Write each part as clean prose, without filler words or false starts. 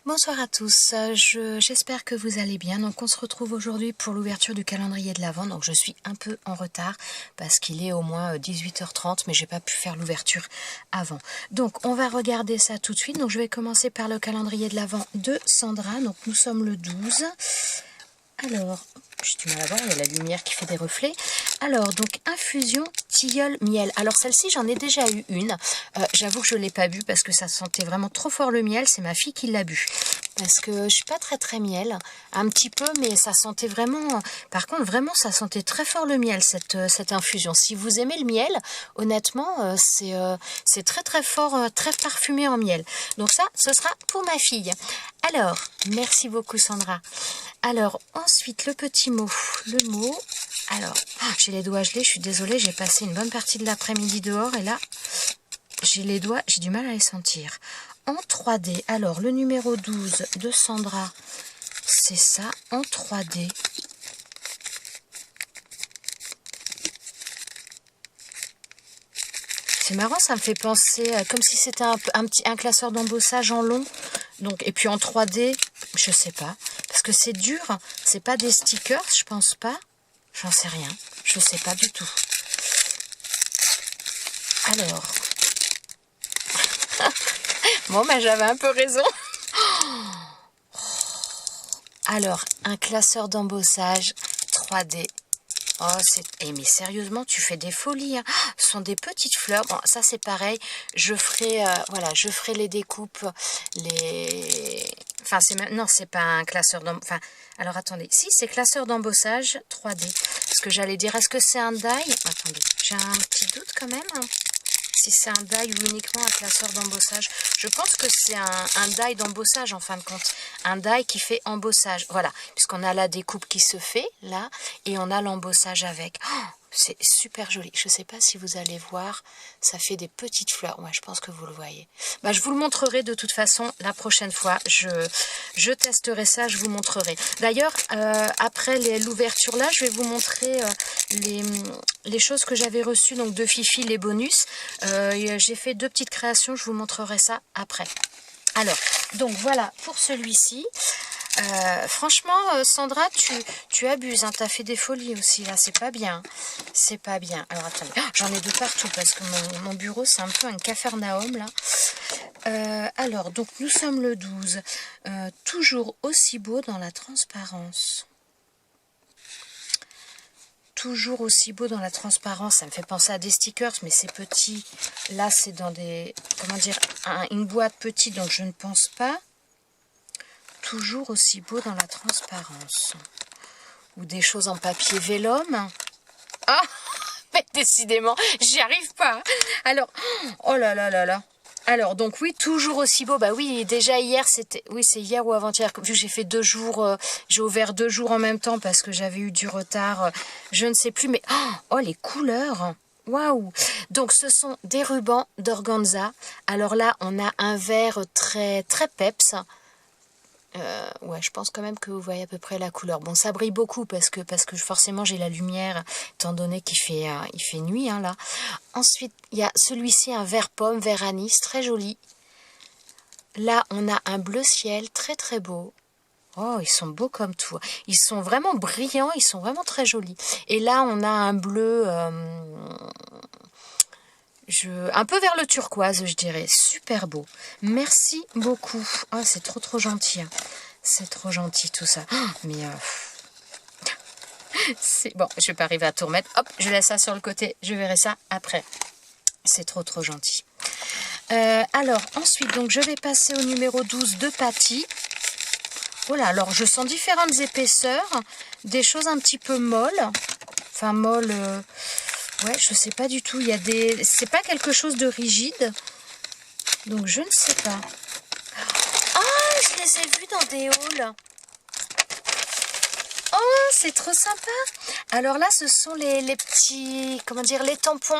Bonsoir à tous, j'espère que vous allez bien. Donc on se retrouve aujourd'hui pour l'ouverture du calendrier de l'Avent. Donc je suis un peu en retard parce qu'il est au moins 18h30, mais j'ai pas pu faire l'ouverture avant. Donc on va regarder ça tout de suite. Donc je vais commencer par le calendrier de l'Avent de Sandra. Donc nous sommes le 12. Alors, j'ai du mal à voir, il y a la lumière qui fait des reflets. Alors, donc, infusion tilleul miel. Alors, celle-ci, j'en ai déjà eu une. J'avoue que je ne l'ai pas bu parce que ça sentait vraiment trop fort le miel. C'est ma fille qui l'a bu. Parce que je suis pas très miel. Un petit peu, mais ça sentait vraiment... Par contre, vraiment, ça sentait très fort le miel, cette infusion. Si vous aimez le miel, honnêtement, c'est très fort, très parfumé en miel. Donc ça, ce sera pour ma fille. Alors, merci beaucoup Sandra. Alors, ensuite, le petit mot. Le mot, alors, j'ai les doigts gelés, je suis désolée, j'ai passé une bonne partie de l'après-midi dehors et là, j'ai les doigts, j'ai du mal à les sentir. En 3D, alors, le numéro 12 de Sandra, c'est ça, en 3D. C'est marrant, ça me fait penser comme si c'était un classeur d'embossage en long. Donc, et puis en 3D, je sais pas. Parce que c'est dur, c'est pas des stickers, je pense pas. J'en sais rien, je sais pas du tout. Alors. Bon, bah j'avais un peu raison. Alors, un classeur d'embossage 3D. Oh, mais sérieusement, tu fais des folies, hein. Ce sont des petites fleurs. Bon, ça c'est pareil. Je ferai, voilà, je ferai les découpes, Enfin, non, c'est pas un classeur d'embossage. Enfin, alors attendez. Si, c'est classeur d'embossage 3D. Parce que j'allais dire, est-ce que c'est un die? Attendez, j'ai un petit doute quand même. Si c'est un die ou uniquement un classeur d'embossage. Je pense que c'est un die d'embossage en fin de compte. Un die qui fait embossage. Voilà, puisqu'on a la découpe qui se fait là et on a l'embossage avec. Oh, c'est super joli. Je ne sais pas si vous allez voir. Ça fait des petites fleurs. Ouais, je pense que vous le voyez. Bah, je vous le montrerai de toute façon la prochaine fois. Je testerai ça, je vous montrerai. D'ailleurs, après l'ouverture là, je vais vous montrer les choses que j'avais reçues donc de Fifi, les bonus. J'ai fait 2 petites créations, je vous montrerai ça après. Alors, donc voilà pour celui-ci. Franchement, Sandra, tu abuses, hein, t'as fait des folies aussi, là, c'est pas bien. C'est pas bien. Alors, attendez, j'en ai de partout parce que mon bureau, c'est un peu un capharnaüm, là. Alors, donc, nous sommes le 12. Toujours aussi beau dans la transparence. Toujours aussi beau dans la transparence. Ça me fait penser à des stickers, mais c'est petit. Là, c'est dans des... Comment dire, une boîte petite, donc je ne pense pas. Toujours aussi beau dans la transparence. Ou des choses en papier vélum. Ah, mais décidément, j'y arrive pas. Alors, oh là là là là. Alors, donc oui, toujours aussi beau. Bah oui, déjà hier, c'était... Oui, c'est hier ou avant-hier. Vu que j'ai fait 2 jours, j'ai ouvert 2 jours en même temps parce que j'avais eu du retard. Je ne sais plus, mais... Oh, les couleurs. Waouh! Donc, ce sont des rubans d'organza. Alors là, on a un vert très peps. Ouais, je pense quand même que vous voyez à peu près la couleur. Bon, ça brille beaucoup parce que forcément j'ai la lumière, étant donné qu'il fait, il fait nuit, hein, là. Ensuite, il y a celui-ci, un vert pomme, vert anis, très joli. Là, on a un bleu ciel, très beau. Oh, ils sont beaux comme tout. Ils sont vraiment brillants, ils sont vraiment très jolis. Et là, on a un bleu... un peu vers le turquoise, je dirais. Super beau. Merci beaucoup. Oh, c'est trop gentil. Hein. C'est trop gentil tout ça. Oh, mais c'est bon, je vais pas arriver à tout remettre. Hop, je laisse ça sur le côté. Je verrai ça après. C'est trop gentil. Alors, ensuite, donc, je vais passer au numéro 12 de Patty. Voilà, alors, je sens différentes épaisseurs. Des choses un petit peu molles. Enfin, molles... Ouais, je sais pas du tout. Il y a des... C'est pas quelque chose de rigide. Donc, je ne sais pas. Ah, je les ai vus dans des hauls. Oh, c'est trop sympa. Alors là, ce sont les petits... Comment dire? Les tampons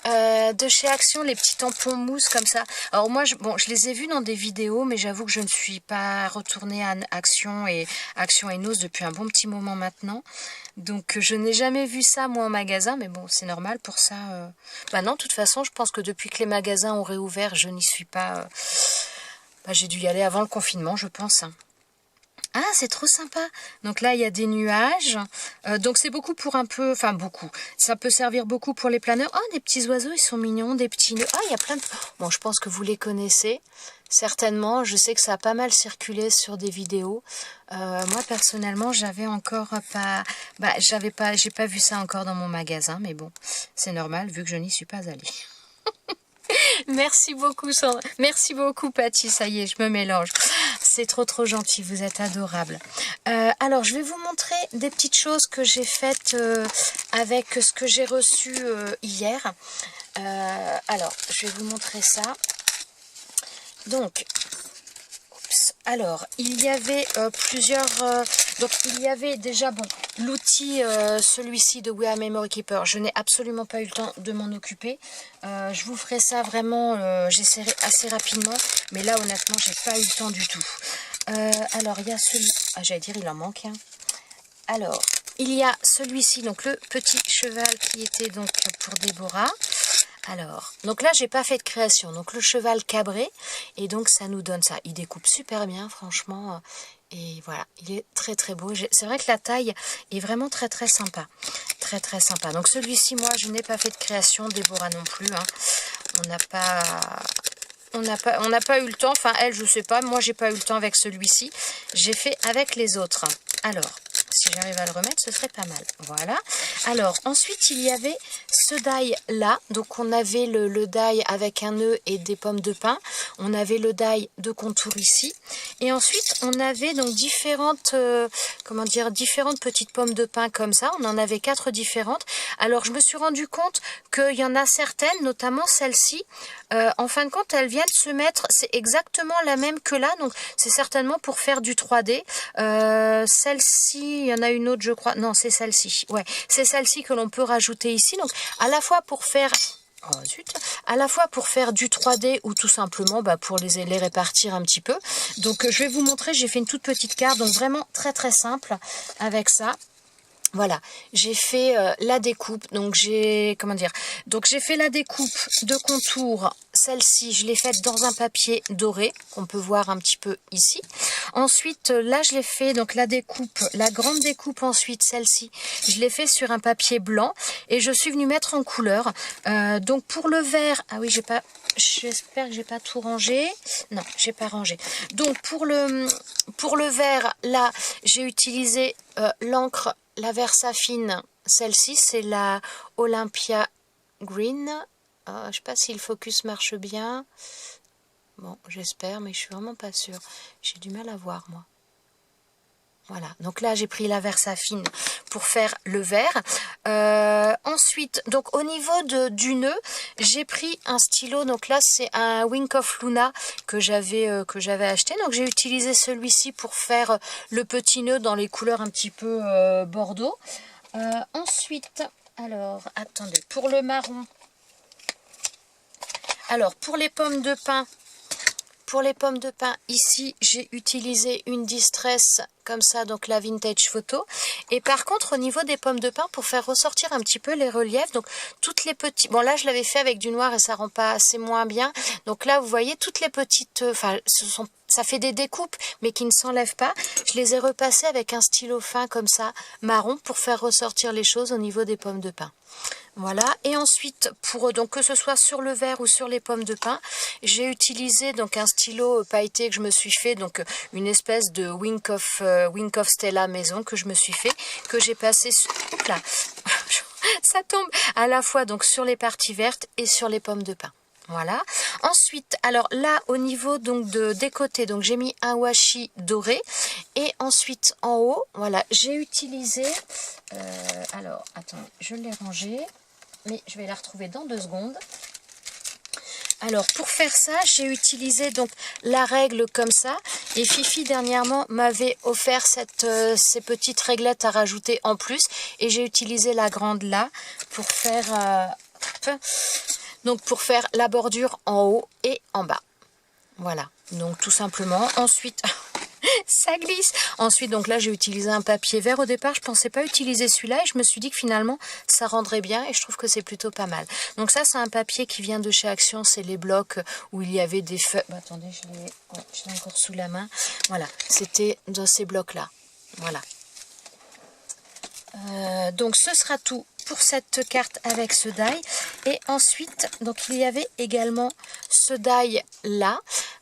de chez Action. Les petits tampons mousse comme ça. Alors moi, je les ai vus dans des vidéos. Mais j'avoue que je ne suis pas retournée à Action et Nos depuis un bon petit moment maintenant. Donc, je n'ai jamais vu ça, moi, en magasin. Mais bon, c'est normal pour ça. Bah non, de toute façon, je pense que depuis que les magasins ont réouvert, je n'y suis pas... Bah, j'ai dû y aller avant le confinement, je pense. Ah, c'est trop sympa. Donc là, il y a des nuages. Donc c'est beaucoup pour un peu... Enfin, beaucoup. Ça peut servir beaucoup pour les planeurs. Oh, des petits oiseaux, ils sont mignons. Des petits nœuds. Ah, il y a plein de... Bon, je pense que vous les connaissez. Certainement. Je sais que ça a pas mal circulé sur des vidéos. Moi, personnellement, j'avais encore pas... Bah, j'ai pas vu ça encore dans mon magasin. Mais bon, c'est normal vu que je n'y suis pas allée. Merci beaucoup, Sandra. Merci beaucoup, Patty. Ça y est, je me mélange. C'est trop gentil. Vous êtes adorable. Alors, je vais vous montrer des petites choses que j'ai faites avec ce que j'ai reçu hier. Alors, je vais vous montrer ça. Donc, alors, il y avait plusieurs... donc, il y avait déjà, bon, l'outil, celui-ci de We Are Memory Keeper. Je n'ai absolument pas eu le temps de m'en occuper. Je vous ferai ça vraiment, j'essaierai assez rapidement. Mais là, honnêtement, j'ai pas eu le temps du tout. Alors, il y a celui... Ah, j'allais dire, il en manque un. Alors, il y a celui-ci, donc le petit cheval qui était donc pour Déborah. Alors, donc là, j'ai pas fait de création. Donc, le cheval cabré. Et donc, ça nous donne ça. Il découpe super bien, franchement. Et voilà, il est très beau. C'est vrai que la taille est vraiment très sympa. Très sympa. Donc, celui-ci, moi, je n'ai pas fait de création. Déborah non plus. Hein. On n'a pas eu le temps. Enfin, elle, je sais pas. Moi, j'ai pas eu le temps avec celui-ci. J'ai fait avec les autres. Alors, si j'arrive à le remettre, ce serait pas mal. Voilà. Alors, ensuite, il y avait ce die là. Donc, on avait le die avec un nœud et des pommes de pin. On avait le die de contour ici. Et ensuite, on avait donc différentes, différentes petites pommes de pin comme ça. On en avait 4 différentes. Alors, je me suis rendu compte qu'il y en a certaines, notamment celle-ci. En fin de compte, elles viennent se mettre, c'est exactement la même que là. Donc, c'est certainement pour faire du 3D. Celle-ci, il y en a une autre, je crois. Non, c'est celle-ci. Ouais, c'est celle-ci que l'on peut rajouter ici. Donc, à la fois pour faire... Oh zut, à la fois pour faire du 3D ou tout simplement pour les répartir un petit peu. Donc, je vais vous montrer, j'ai fait une toute petite carte. Donc, vraiment très simple avec ça. Voilà, j'ai fait la découpe, donc j'ai fait la découpe de contour, celle-ci je l'ai faite dans un papier doré, qu'on peut voir un petit peu ici. Ensuite, là je l'ai fait, donc la découpe, la grande découpe ensuite, celle-ci, je l'ai fait sur un papier blanc et je suis venue mettre en couleur. Donc pour le vert, ah oui j'espère que j'ai pas tout rangé, non j'ai pas rangé. Donc pour le vert, là j'ai utilisé l'encre, la Versafine, celle-ci, c'est la Olympia Green. Je ne sais pas si le focus marche bien. Bon, j'espère, mais je suis vraiment pas sûre. J'ai du mal à voir, moi. Voilà, donc là, j'ai pris la Versafine pour faire le vert. Ensuite, donc au niveau du nœud, j'ai pris un stylo. Donc là, c'est un Wink of Luna que j'avais acheté. Donc j'ai utilisé celui-ci pour faire le petit nœud dans les couleurs un petit peu bordeaux. Ensuite, alors, attendez, pour le marron. Alors, pour les pommes de pin, ici, j'ai utilisé une Distress comme ça, donc la Vintage Photo. Et par contre, au niveau des pommes de pin, pour faire ressortir un petit peu les reliefs, donc toutes les petites... Bon, là, je l'avais fait avec du noir et ça rend pas assez moins bien. Donc là, vous voyez, toutes les petites... Enfin, ça fait des découpes, mais qui ne s'enlèvent pas. Je les ai repassées avec un stylo fin comme ça, marron, pour faire ressortir les choses au niveau des pommes de pin. Voilà, et ensuite, donc que ce soit sur le verre ou sur les pommes de pin, j'ai utilisé donc un stylo pailleté que je me suis fait, donc une espèce de Wink of Stella maison que je me suis fait, que j'ai passé sur... Oups là, ça tombe à la fois donc sur les parties vertes et sur les pommes de pin. Voilà. Ensuite, alors là, au niveau donc des côtés, donc j'ai mis un washi doré. Et ensuite, en haut, voilà, j'ai utilisé... alors, attendez, je l'ai rangé. Mais je vais la retrouver dans 2 secondes. Alors, pour faire ça, j'ai utilisé donc la règle comme ça. Et Fifi, dernièrement, m'avait offert ces petites réglettes à rajouter en plus. Et j'ai utilisé la grande là pour faire... donc, pour faire la bordure en haut et en bas. Voilà. Donc, tout simplement. Ensuite... Ça glisse. Ensuite, donc là, j'ai utilisé un papier vert. Au départ, je pensais pas utiliser celui-là et je me suis dit que finalement, ça rendrait bien et je trouve que c'est plutôt pas mal. Donc ça, c'est un papier qui vient de chez Action. C'est les blocs où il y avait des feuilles. Bah, attendez, je l'ai encore sous la main. Voilà, c'était dans ces blocs-là. Voilà. Donc ce sera tout pour cette carte avec ce die. Et ensuite, donc il y avait également ce die là.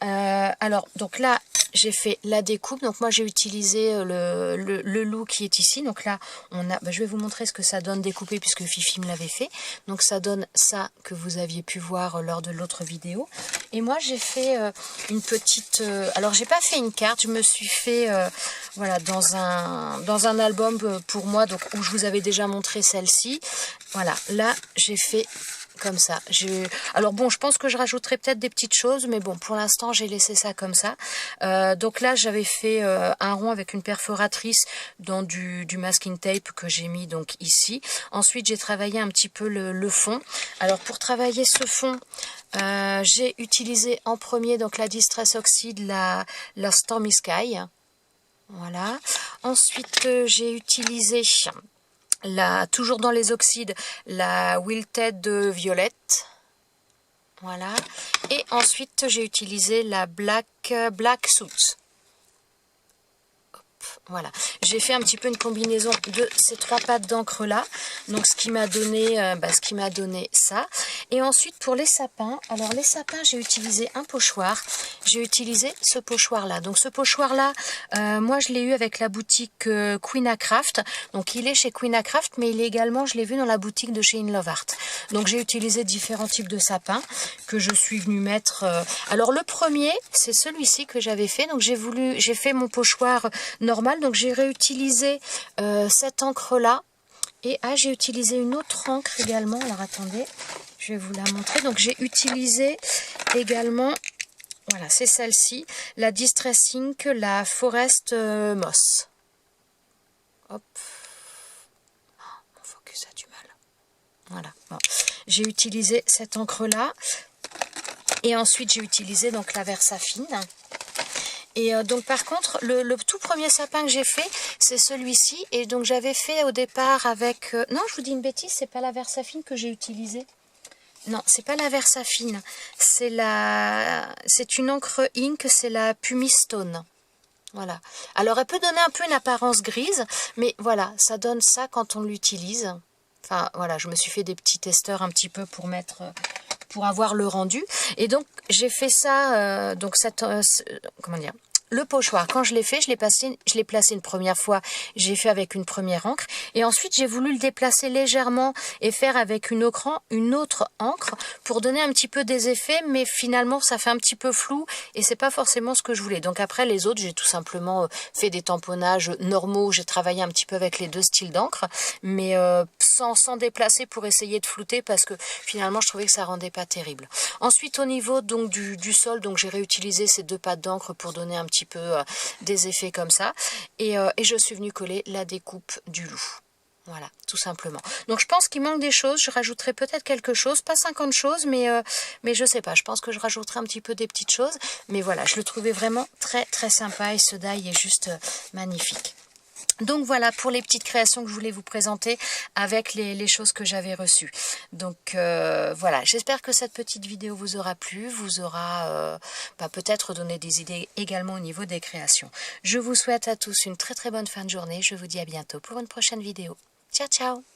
Alors, donc là, j'ai fait la découpe. Donc moi, j'ai utilisé le loup qui est ici. Donc là, on a, je vais vous montrer ce que ça donne découpé puisque Fifi me l'avait fait. Donc ça donne ça que vous aviez pu voir lors de l'autre vidéo. Et moi, j'ai fait une petite... alors, j'ai pas fait une carte. Je me suis fait, voilà, dans un album pour moi, donc où je vous avais déjà montré celle-ci. Voilà, là, j'ai fait... comme ça. Alors bon, je pense que je rajouterai peut-être des petites choses, mais bon, pour l'instant, j'ai laissé ça comme ça. Donc là, j'avais fait un rond avec une perforatrice dans du masking tape que j'ai mis donc ici. Ensuite, j'ai travaillé un petit peu le fond. Alors pour travailler ce fond, j'ai utilisé en premier donc la Distress Oxide, la Stormy Sky. Voilà. Ensuite, j'ai utilisé... toujours dans les oxydes, la Wilted Violette. Voilà. Et ensuite, j'ai utilisé la Black Suit. Voilà, j'ai fait un petit peu une combinaison de ces trois pattes d'encre là, donc ce qui m'a donné ça. Et ensuite pour les sapins, alors les sapins, j'ai utilisé un pochoir, j'ai utilisé ce pochoir là. Donc ce pochoir là, moi je l'ai eu avec la boutique Queen Craft, donc il est chez Queen Craft, mais il est également, je l'ai vu dans la boutique de chez In Love Art. Donc j'ai utilisé différents types de sapins que je suis venue mettre. Alors le premier, c'est celui-ci que j'avais fait, donc j'ai fait mon pochoir normal. Donc j'ai réutilisé cette encre là et j'ai utilisé une autre encre également. Alors attendez, je vais vous la montrer. Donc j'ai utilisé également, voilà, c'est celle-ci, la Distress Ink, la Forest Moss. Hop, mon focus a du mal. Voilà, bon. J'ai utilisé cette encre là et ensuite j'ai utilisé donc la Versafine. Et donc par contre, le tout premier sapin que j'ai fait, c'est celui-ci. Et donc j'avais fait au départ avec... non, je vous dis une bêtise, c'est pas la Versafine que j'ai utilisée. Non, c'est pas la Versafine. C'est une encre ink, c'est la Pumistone. Voilà. Alors elle peut donner un peu une apparence grise, mais voilà, ça donne ça quand on l'utilise. Enfin voilà, je me suis fait des petits testeurs un petit peu pour mettre... pour avoir le rendu. Et donc j'ai fait ça, donc comment dire, le pochoir, quand je l'ai fait, je l'ai placé une première fois, j'ai fait avec une première encre, et ensuite j'ai voulu le déplacer légèrement et faire avec une autre encre pour donner un petit peu des effets, mais finalement ça fait un petit peu flou et c'est pas forcément ce que je voulais. Donc après les autres, j'ai tout simplement fait des tamponnages normaux, j'ai travaillé un petit peu avec les deux styles d'encre, mais sans déplacer pour essayer de flouter parce que finalement je trouvais que ça rendait pas terrible. Ensuite au niveau donc du sol, donc j'ai réutilisé ces deux pattes d'encre pour donner un petit peu des effets comme ça et je suis venue coller la découpe du loup. Voilà, tout simplement. Donc je pense qu'il manque des choses, je rajouterai peut-être quelque chose, pas 50 choses, mais je sais pas, je pense que je rajouterai un petit peu des petites choses, mais voilà, je le trouvais vraiment très très sympa et ce die est juste magnifique. Donc voilà pour les petites créations que je voulais vous présenter avec les choses que j'avais reçues. Donc voilà, j'espère que cette petite vidéo vous aura plu, vous aura peut-être donné des idées également au niveau des créations. Je vous souhaite à tous une très très bonne fin de journée, je vous dis à bientôt pour une prochaine vidéo. Ciao ciao!